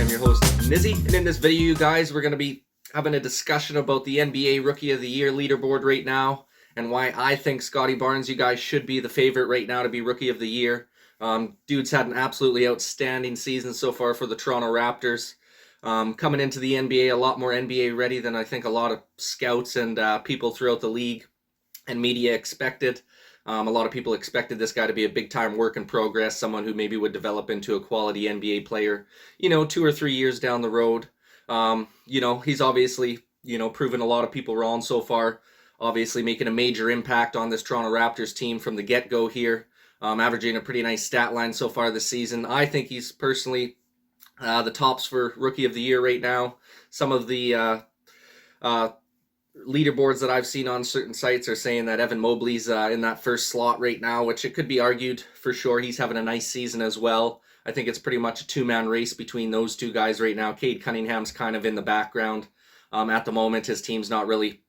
am your host, Nizzy, and in this video, you guys, we're going to be having a discussion about the NBA Rookie of the Year leaderboard right now, and why I think Scottie Barnes, you guys, should be the favorite right now to be Rookie of the Year. Dude's had an absolutely outstanding season so far for the Toronto Raptors. Coming into the NBA, a lot more NBA ready than I think a lot of scouts and people throughout the league and media expected. A lot of people expected this guy to be a big-time work in progress, someone who maybe would develop into a quality NBA player, 2 or 3 years down the road. He's obviously, proven a lot of people wrong so far, obviously making a major impact on this Toronto Raptors team from the get-go here, averaging a pretty nice stat line so far this season. I think he's personally the tops for Rookie of the Year right now. Some of the leaderboards that I've seen on certain sites are saying that Evan Mobley's in that first slot right now, which it could be argued for sure. He's having a nice season as well. I think it's pretty much a two-man race between those two guys right now. Cade Cunningham's kind of in the background at the moment. His team's not really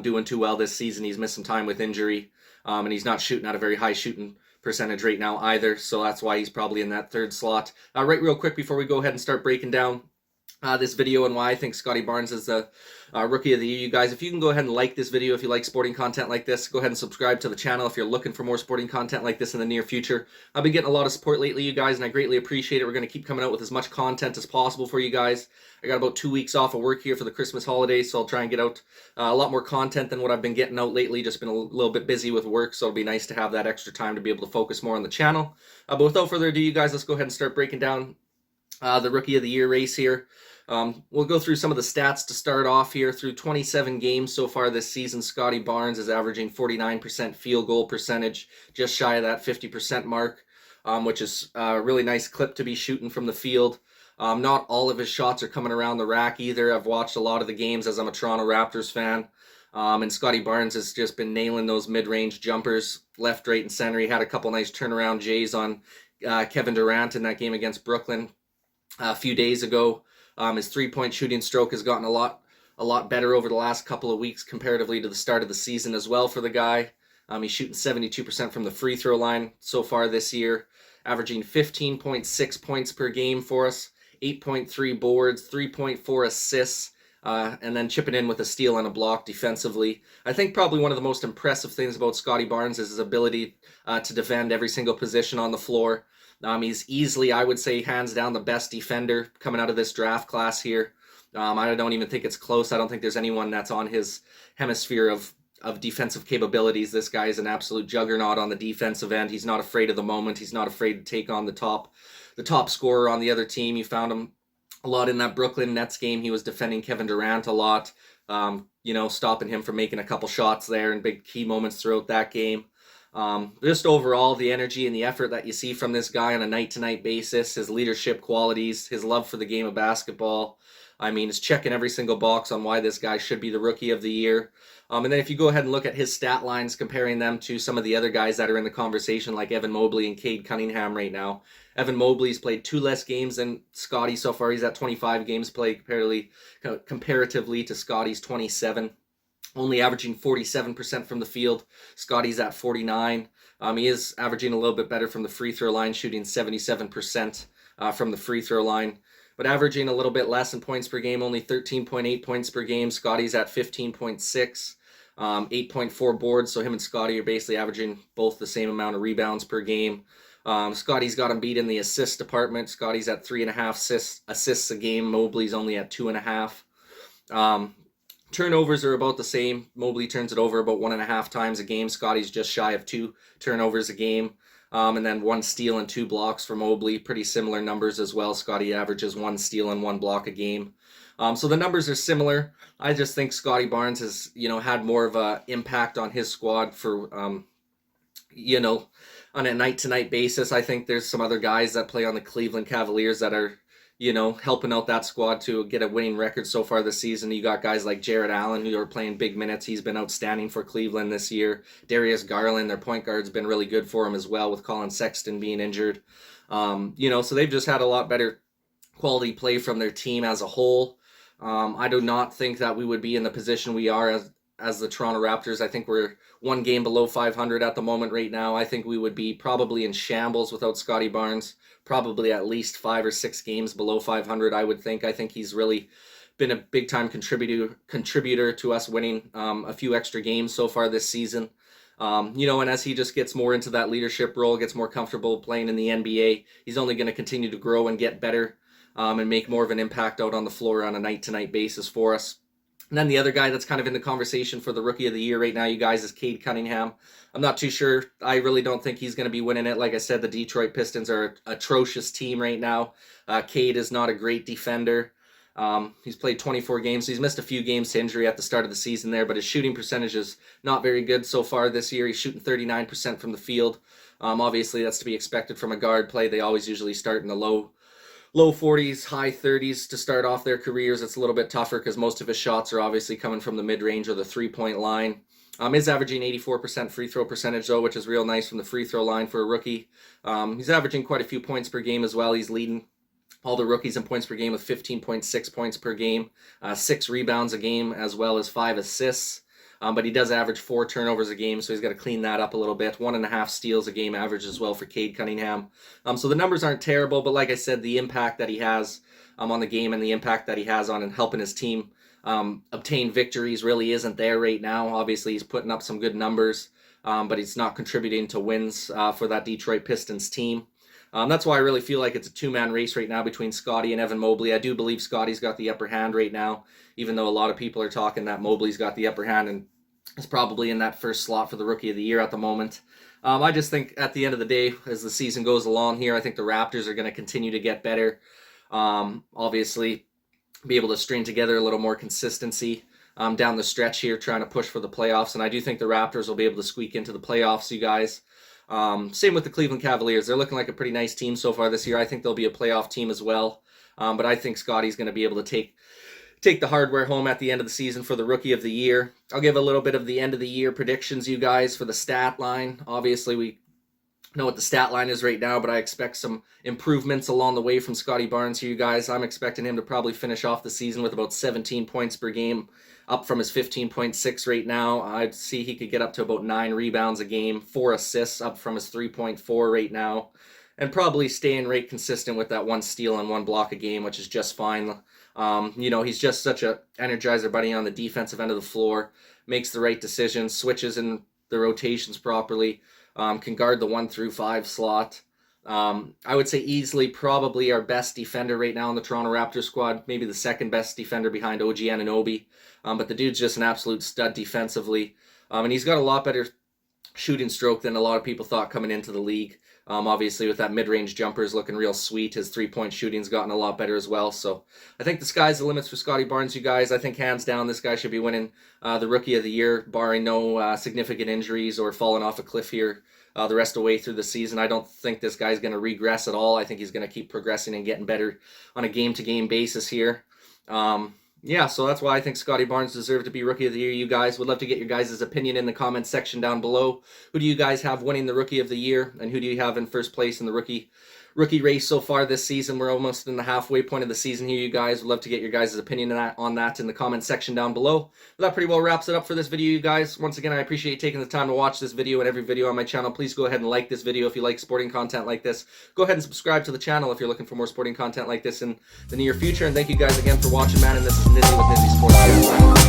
doing too well this season. He's missed some time with injury, and he's not shooting at a very high shooting percentage right now either, so that's why he's probably in that third slot. Right, real quick before we go ahead and start breaking down this video and why I think Scottie Barnes is the Rookie of the Year. You guys, if you can go ahead and like this video if you like sporting content like this, go ahead and subscribe to the channel if you're looking for more sporting content like this in the near future. I've been getting a lot of support lately, you guys, and I greatly appreciate it. We're going to keep coming out with as much content as possible for you guys. I got about 2 weeks off of work here for the Christmas holidays, so I'll try and get out a lot more content than what I've been getting out lately. Just been a little bit busy with work, so it'll be nice to have that extra time to be able to focus more on the channel. But without further ado, you guys, let's go ahead and start breaking down the Rookie of the Year race here. We'll go through some of the stats to start off here. Through 27 games so far this season, Scottie Barnes is averaging 49% field goal percentage, just shy of that 50% mark, which is a really nice clip to be shooting from the field. Not all of his shots are coming around the rack either. I've watched a lot of the games as I'm a Toronto Raptors fan, and Scottie Barnes has just been nailing those mid-range jumpers left, right, and center. He had a couple nice turnaround J's on Kevin Durant in that game against Brooklyn a few days ago. His three-point shooting stroke has gotten a lot better over the last couple of weeks comparatively to the start of the season as well for the guy. He's shooting 72% from the free throw line so far this year, averaging 15.6 points per game for us, 8.3 boards, 3.4 assists, and then chipping in with a steal and a block defensively. I think probably one of the most impressive things about Scottie Barnes is his ability to defend every single position on the floor. He's easily, I would say, hands down the best defender coming out of this draft class here. I don't even think it's close. I don't think there's anyone that's on his hemisphere of defensive capabilities. This guy is an absolute juggernaut on the defensive end. He's not afraid of the moment. He's not afraid to take on the top scorer on the other team. You found him a lot in that Brooklyn Nets game. He was defending Kevin Durant a lot, stopping him from making a couple shots there in big key moments throughout that game. Just overall, the energy and the effort that you see from this guy on a night-to-night basis, his leadership qualities, his love for the game of basketball. I mean, it's checking every single box on why this guy should be the Rookie of the Year. And then if you go ahead and look at his stat lines, comparing them to some of the other guys that are in the conversation, like Evan Mobley and Cade Cunningham right now. Evan Mobley's played 2 less games than Scottie so far. He's at 25 games played comparatively to Scottie's 27. Only averaging 47% from the field. Scottie's at 49. He is averaging a little bit better from the free throw line, shooting 77% from the free throw line, but averaging a little bit less in points per game, only 13.8 points per game. Scottie's at 15.6, 8.4 boards, so him and Scottie are basically averaging both the same amount of rebounds per game. Scottie's got him beat in the assist department. Scottie's at 3.5 assists a game. Mobley's only at 2.5. Turnovers are about the same. Mobley turns it over about 1.5 times a game. Scottie's just shy of 2 turnovers a game. And then 1 steal and 2 blocks for Mobley. Pretty similar numbers as well. Scottie averages 1 steal and 1 block a game. So the numbers are similar. I just think Scottie Barnes has, had more of an impact on his squad for, on a night-to-night basis. I think there's some other guys that play on the Cleveland Cavaliers that are, helping out that squad to get a winning record so far this season. You got guys like Jarrett Allen who are playing big minutes. He's been outstanding for Cleveland this year. Darius Garland, their point guard's been really good for him as well, with Colin Sexton being injured. So they've just had a lot better quality play from their team as a whole. I do not think that we would be in the position we are as the Toronto Raptors. I think we're one game below 500 at the moment right now. I think we would be probably in shambles without Scottie Barnes, probably at least 5 or 6 games below 500, I would think. I think he's really been a big-time contributor to us winning a few extra games so far this season. And as he just gets more into that leadership role, gets more comfortable playing in the NBA, he's only going to continue to grow and get better and make more of an impact out on the floor on a night-to-night basis for us. And then the other guy that's kind of in the conversation for the Rookie of the Year right now, you guys, is Cade Cunningham. I'm not too sure. I really don't think he's going to be winning it. Like I said, the Detroit Pistons are an atrocious team right now. Cade is not a great defender. He's played 24 games. So he's missed a few games to injury at the start of the season there, but his shooting percentage is not very good so far this year. He's shooting 39% from the field. Obviously, that's to be expected from a guard play. They always usually start in the low 40s, high 30s to start off their careers. It's a little bit tougher because most of his shots are obviously coming from the mid-range or the three-point line. Is averaging 84% free throw percentage, though, which is real nice from the free throw line for a rookie. He's averaging quite a few points per game as well. He's leading all the rookies in points per game with 15.6 points per game, 6 rebounds a game, as well as 5 assists. But he does average 4 turnovers a game, so he's got to clean that up a little bit. 1.5 steals a game average as well for Cade Cunningham. So the numbers aren't terrible, but like I said, the impact that he has on the game and the impact that he has on helping his team obtain victories really isn't there right now. Obviously, he's putting up some good numbers, but he's not contributing to wins for that Detroit Pistons team. That's why I really feel like it's a two-man race right now between Scottie and Evan Mobley. I do believe Scottie's got the upper hand right now, even though a lot of people are talking that Mobley's got the upper hand and is probably in that first slot for the Rookie of the Year at the moment. I just think at the end of the day, as the season goes along here, I think the Raptors are going to continue to get better. Obviously, be able to string together a little more consistency down the stretch here, trying to push for the playoffs. And I do think the Raptors will be able to squeak into the playoffs, you guys. Same with the Cleveland Cavaliers. They're looking like a pretty nice team so far this year. I think they'll be a playoff team as well. But I think Scottie's going to be able to take the hardware home at the end of the season for the Rookie of the Year. I'll give a little bit of the end of the year predictions, you guys, for the stat line. Obviously, we know what the stat line is right now, but I expect some improvements along the way from Scottie Barnes here, you guys. I'm expecting him to probably finish off the season with about 17 points per game, up from his 15.6 right now. I'd see he could get up to about 9 rebounds a game, 4 assists, up from his 3.4 right now, and probably staying right consistent with that 1 steal and 1 block a game, which is just fine. He's just such a energizer bunny on the defensive end of the floor, makes the right decisions, switches in the rotations properly, can guard the 1 through 5 slot. I would say easily probably our best defender right now in the Toronto Raptors squad, maybe the second best defender behind OG Anunoby. But the dude's just an absolute stud defensively. And he's got a lot better shooting stroke than a lot of people thought coming into the league. Obviously, with that mid-range jumpers looking real sweet, his three-point shooting's gotten a lot better as well. So I think the sky's the limits for Scottie Barnes, you guys. I think hands down this guy should be winning the Rookie of the Year, barring no significant injuries or falling off a cliff here the rest of the way through the season. I don't think this guy's going to regress at all. I think he's going to keep progressing and getting better on a game-to-game basis here. So that's why I think Scottie Barnes deserved to be Rookie of the Year, you guys. Would love to get your guys' opinion in the comments section down below. Who do you guys have winning the Rookie of the Year, and who do you have in first place in the rookie race so far this season? We're almost in the halfway point of the season here, you guys. Would love to get your guys' opinion on that in the comment section down below. But that pretty well wraps it up for this video, you guys. Once again, I appreciate you taking the time to watch this video and every video on my channel. Please go ahead and like this video if you like sporting content like this. Go ahead and subscribe to the channel if you're looking for more sporting content like this in the near future. And thank you guys again for watching, man. And this is Nizzy with Nizzy Sports.